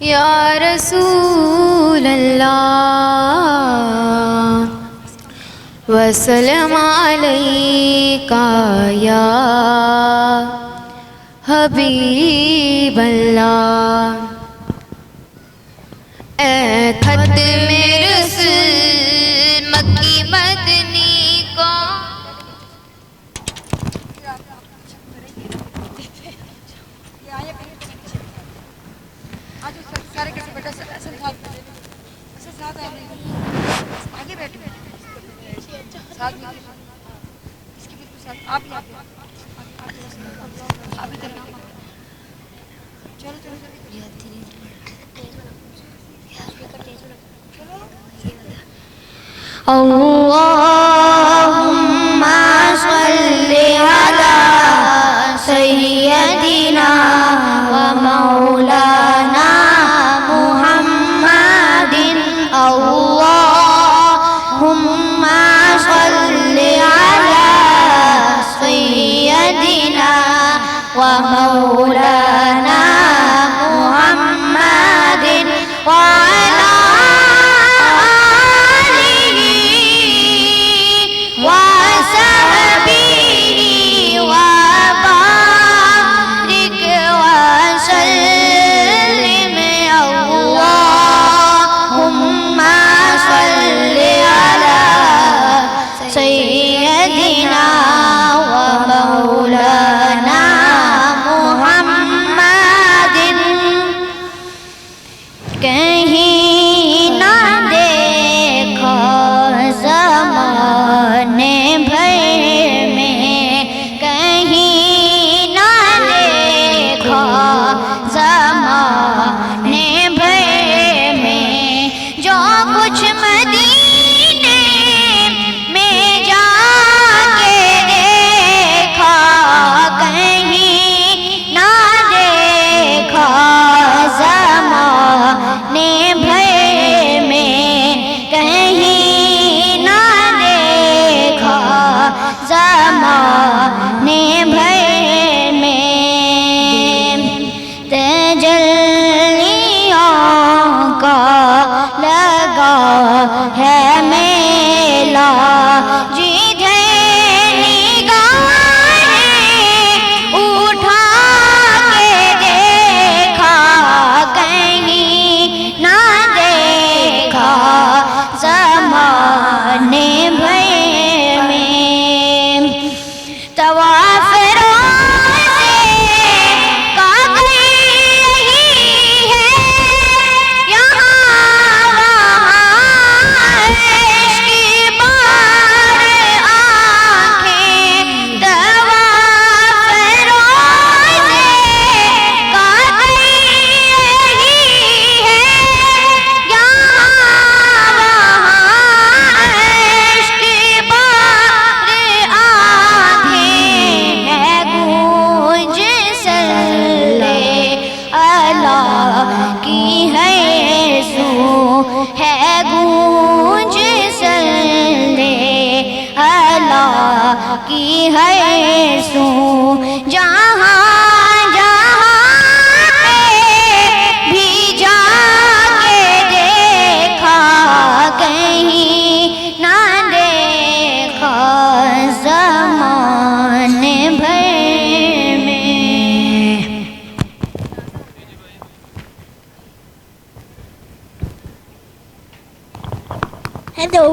یا رسول اللہ وسلم علیکہ یا حبیب اللہ۔ اے خط میں رسول مکی مدنی کو آگے بیٹھو ساتھ میں اس کے بالکل ساتھ آپ بھی کرنا چلو چلو اللہم صلی علی سیدنا و مولانا محمد۔ اللہم صلی علی سیدنا و مولانا محمد وعلی سیدنا و مولانا محمد۔ کہیں نہ دیکھا زمانے بھر میں، کہیں نہ دیکھا زمانے بھر میں، جو کچھ مدینے میں جا کے دیکھا، کہیں نہ دیکھا زمانے بھر میں، کہیں نہ دیکھا زمانے بھر میں، تجلیوں کا لگا ہے میلہ، جدھر نگاہیں اٹھا کے دیکھا، کہیں نہ دیکھا زمانے بھر میں۔ طواف روزے کعبہ یہی ہے، یہاں وہاں عشق کی بار آنکھیں۔ طواف روزے کعبہ یہی ہے، یہاں وہاں عشق کی بار آنکھیں۔ ہے گونج صلی اللہ کی ہے سو، ہے گونج صلی اللہ کی ہے سو، جہاں جہاں بھی جا کے دیکھا، کہیں نہ دیکھا زمانے بھر میں۔ Hello.